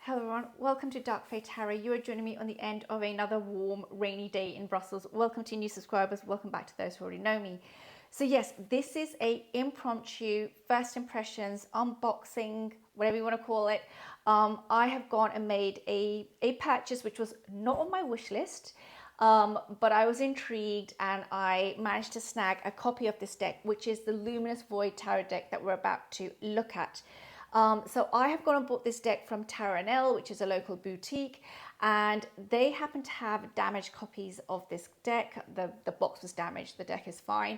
Hello everyone, welcome to Dark Fae Tarot. You are joining me on the end of another warm, rainy day in Brussels. Welcome to new subscribers, welcome back to those who already know me. So yes, this is a impromptu first impressions, unboxing, whatever you want to call it. I have gone and made a purchase which was not on my wish list, but I was intrigued and I managed to snag a copy of this deck, which is the Luminous Void Tarot deck that we're about to look at. So I have gone and bought this deck from Tarot.nl, which is a local boutique, and they happen to have damaged copies of this deck. The box was damaged, the deck is fine.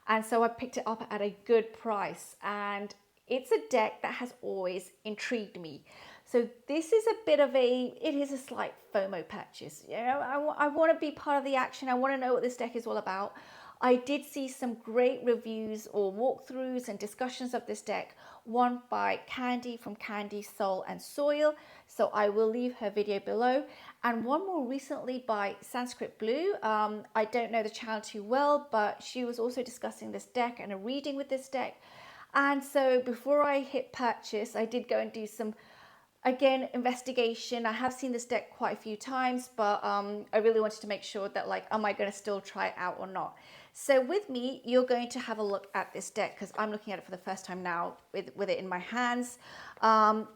And so I picked it up at a good price, and it's a deck that has always intrigued me. So this is a bit of it is a slight FOMO purchase. You know, I want to be part of the action. I want to know what this deck is all about. I did see some great reviews or walkthroughs and discussions of this deck, one by Candy from Candy, Soul and Soil, so I will leave her video below, and one more recently by Sanskrit Blue. I don't know the channel too well, but she was also discussing this deck and a reading with this deck. And so before I hit purchase, I did go and do some, again, investigation. I have seen this deck quite a few times, but I really wanted to make sure that, like, am I going to still try it out or not? So with me, you're going to have a look at this deck because I'm looking at it for the first time now with it in my hands.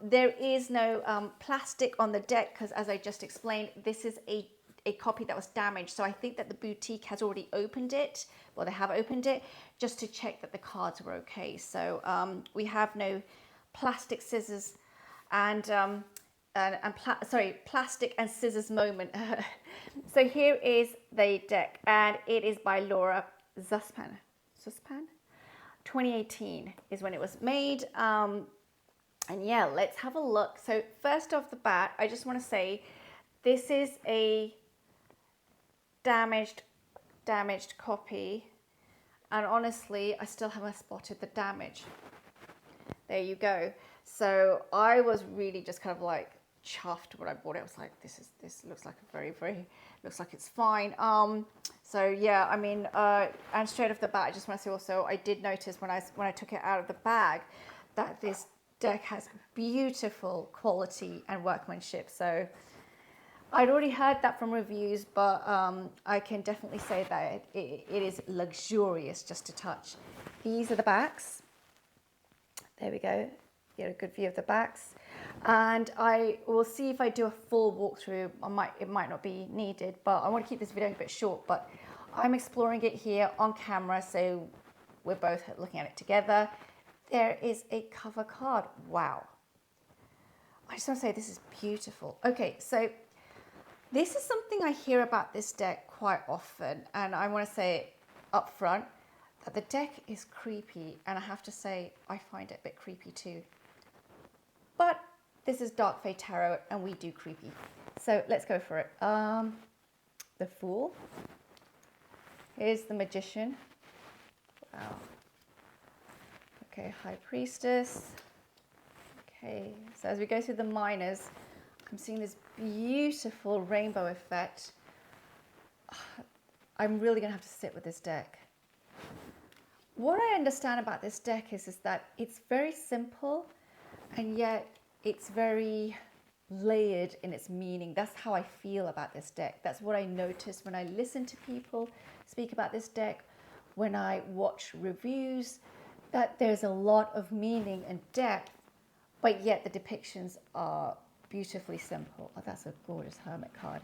There is no plastic on the deck because, as I just explained, this is a copy that was damaged. So I think that the boutique has already opened it, well, they have opened it just to check that the cards were okay. So we have no plastic scissors and plastic and scissors moment. So here is the deck, and it is by laurazuspan. 2018 is when it was made. And yeah, let's have a look. So first off the bat, I just want to say this is a damaged copy, and honestly, I still haven't spotted the damage. There you go. So I was really just kind of like chuffed when I bought it. I was like, this looks like a very looks like it's fine. So yeah, I mean, and straight off the bat, I just want to say also, I did notice when I took it out of the bag that this deck has beautiful quality and workmanship. So I'd already heard that from reviews, but I can definitely say that it is luxurious just to touch. These are the backs. There we go. Get a good view of the backs, and I will see if I do a full walkthrough. It might not be needed, but I want to keep this video a bit short. But I'm exploring it here on camera, so we're both looking at it together. There is a cover card. Wow! I just want to say this is beautiful. Okay, so this is something I hear about this deck quite often, and I want to say up front that the deck is creepy, and I have to say I find it a bit creepy too. But this is Dark Fae Tarot, and we do creepy. So let's go for it. The Fool. Here's the Magician. Wow. Okay, High Priestess. Okay, so as we go through the minors, I'm seeing this beautiful rainbow effect. I'm really going to have to sit with this deck. What I understand about this deck is that it's very simple, and yet it's very layered in its meaning. That's how I feel about this deck. That's what I notice when I listen to people speak about this deck, when I watch reviews, that there's a lot of meaning and depth, but yet the depictions are beautifully simple. Oh, that's a gorgeous Hermit card.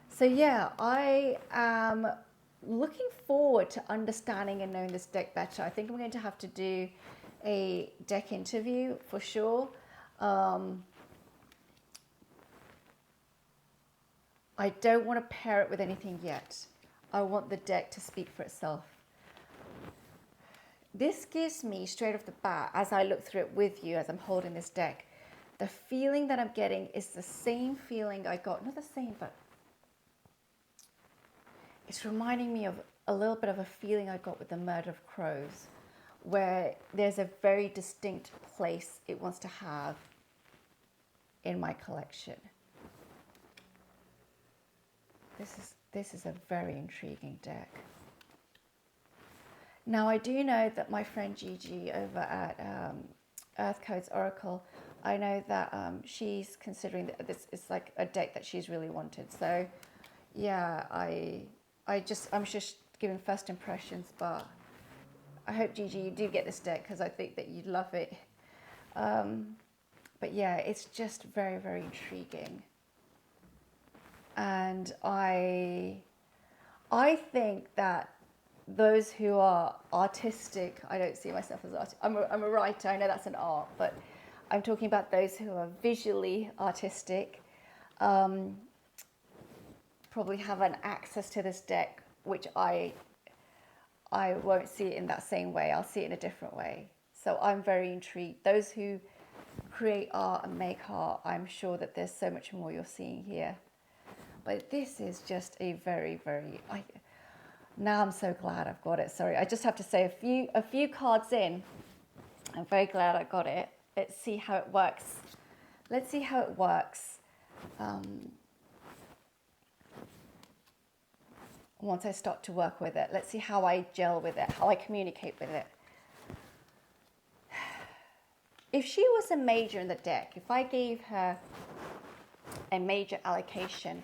So yeah, I am looking forward to understanding and knowing this deck better. I think I'm going to have to do a deck interview for sure. I don't want to pair it with anything yet. I want the deck to speak for itself. This gives me, straight off the bat, as I look through it with you, as I'm holding this deck, the feeling that I'm getting is the same feeling I got, not the same, but it's reminding me of a little bit of a feeling I got with the Murder of Crows, where there's a very distinct place it wants to have in my collection. This is a very intriguing deck. Now, I do know that my friend Gigi over at Earth Codes Oracle I know that she's considering that this is like a deck that she's really wanted. So yeah, I'm just giving first impressions, but I hope, Gigi, you do get this deck because I think that you'd love it. But yeah, it's just very, very intriguing. And I think that those who are artistic, I don't see myself as artistic. I'm a writer, I know that's an art, but I'm talking about those who are visually artistic, probably have an access to this deck, which I won't see it in that same way. I'll see it in a different way. So I'm very intrigued. Those who create art and make art, I'm sure that there's so much more you're seeing here. But this is just a very, very... now I'm so glad I've got it. Sorry, I just have to say a few cards in. I'm very glad I got it. Let's see how it works. Let's see how it works. Once I start to work with it, let's see how I gel with it, how I communicate with it. If she was a major in the deck, if I gave her a major allocation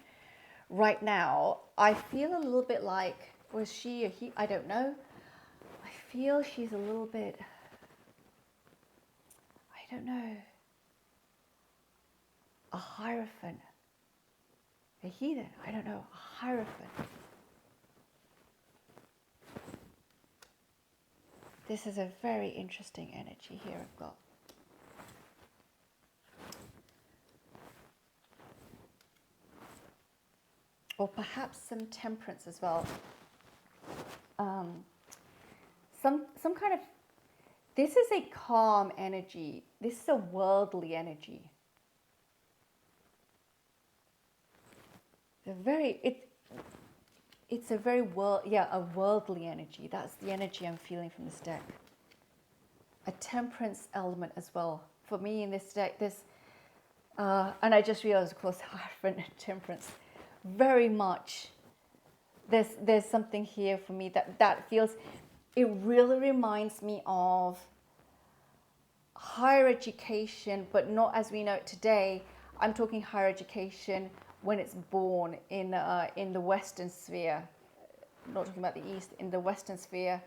right now, I feel a little bit like, was she or he? I don't know. I feel she's a little bit, I don't know, a hierophant, a heathen, I don't know, a hierophant. This is a very interesting energy here I've got. Or perhaps some temperance as well. Some kind of, this is a calm energy. This is a worldly energy. It's a very a worldly energy. That's the energy I'm feeling from this deck. A temperance element as well. For me in this deck, and I just realized, of course, Hierophant and temperance, very much, there's something here for me that feels, it really reminds me of higher education, but not as we know it today. I'm talking higher education when it's born in the Western sphere. I'm not talking about the East, in the Western sphere.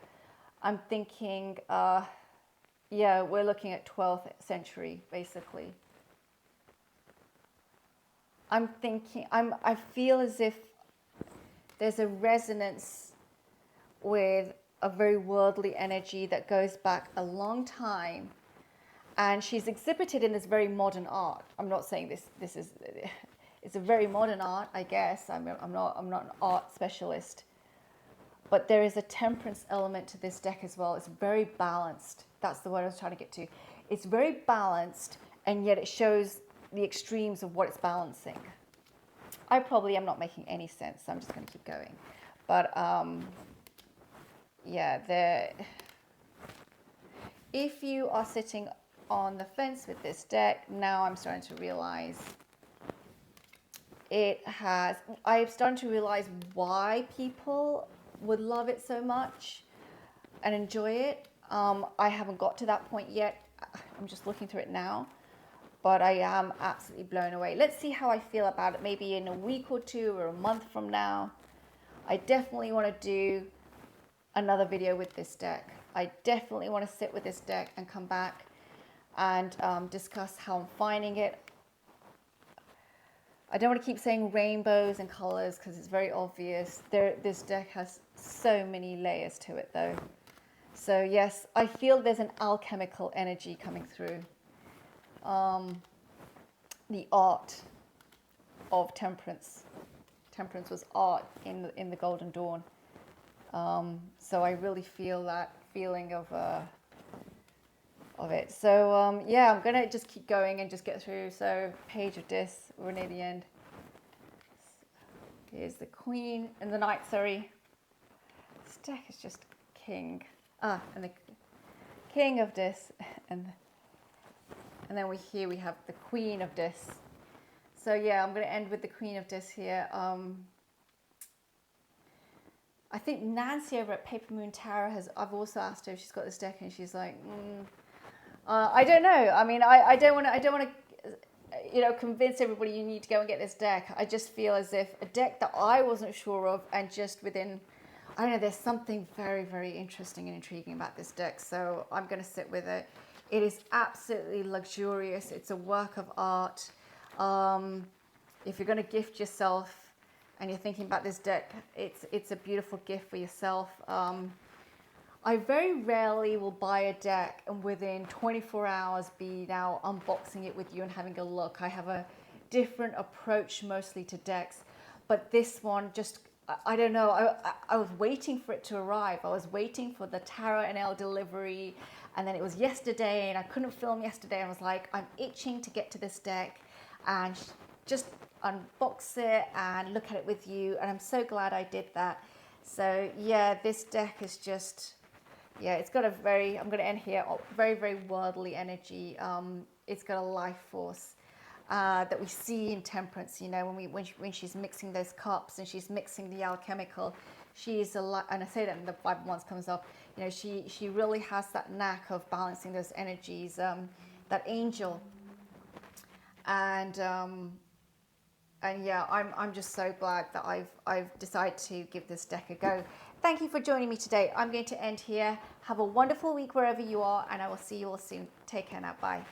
I'm thinking, yeah, we're looking at 12th century, basically. I'm thinking, I feel as if there's a resonance with a very worldly energy that goes back a long time. And she's exhibited in this very modern art. I'm not saying this is, it's a very modern art, I guess. I'm not an art specialist. But there is a temperance element to this deck as well. It's very balanced. That's the word I was trying to get to. It's very balanced, and yet it shows the extremes of what it's balancing. I probably am not making any sense, so I'm just going to keep going. But yeah, if you are sitting on the fence with this deck, now I'm starting to realize I'm starting to realize why people would love it so much and enjoy it. I haven't got to that point yet. I'm just looking through it now, but I am absolutely blown away. Let's see how I feel about it maybe in a week or two or a month from now. I definitely want to do another video with this deck. I definitely want to sit with this deck and come back and discuss how I'm finding it. I don't want to keep saying rainbows and colors because it's very obvious. This deck has so many layers to it though. So yes, I feel there's an alchemical energy coming through. The art of temperance. Temperance was art in the Golden Dawn. So I really feel that feeling of it. So yeah, I'm gonna just keep going and just get through. So Page of Dis, we're near the end. Here's the Queen and the Knight, sorry. This deck is just King. And the King of Dis, and then we have the Queen of Dis. So yeah, I'm gonna end with the Queen of Dis here. I think Nancy over at Paper Moon Tarot I've also asked her if she's got this deck, and she's like, I don't know. I mean, I don't want to, you know, convince everybody you need to go and get this deck. I just feel as if a deck that I wasn't sure of, and just within, I don't know, there's something very, very interesting and intriguing about this deck. So I'm going to sit with it. It is absolutely luxurious. It's a work of art. If you're going to gift yourself and you're thinking about this deck, it's a beautiful gift for yourself. I very rarely will buy a deck and within 24 hours be now unboxing it with you and having a look. I have a different approach mostly to decks, but this one just, I don't know, I was waiting for it to arrive. I was waiting for the Tarot.nl delivery, and then it was yesterday and I couldn't film yesterday. I was like, I'm itching to get to this deck and just unbox it and look at it with you, and I'm so glad I did that. So yeah, this deck is just, yeah, it's got a very, I'm going to end here, very, very worldly energy. It's got a life force that we see in Temperance, you know, when she's mixing those cups and she's mixing the alchemical. She's a lot, and I say that in the Bible once comes up, you know, she really has that knack of balancing those energies, that angel. And yeah, I'm just so glad that I've decided to give this deck a go. Thank you for joining me today. I'm going to end here. Have a wonderful week wherever you are, and I will see you all soon. Take care now. Bye.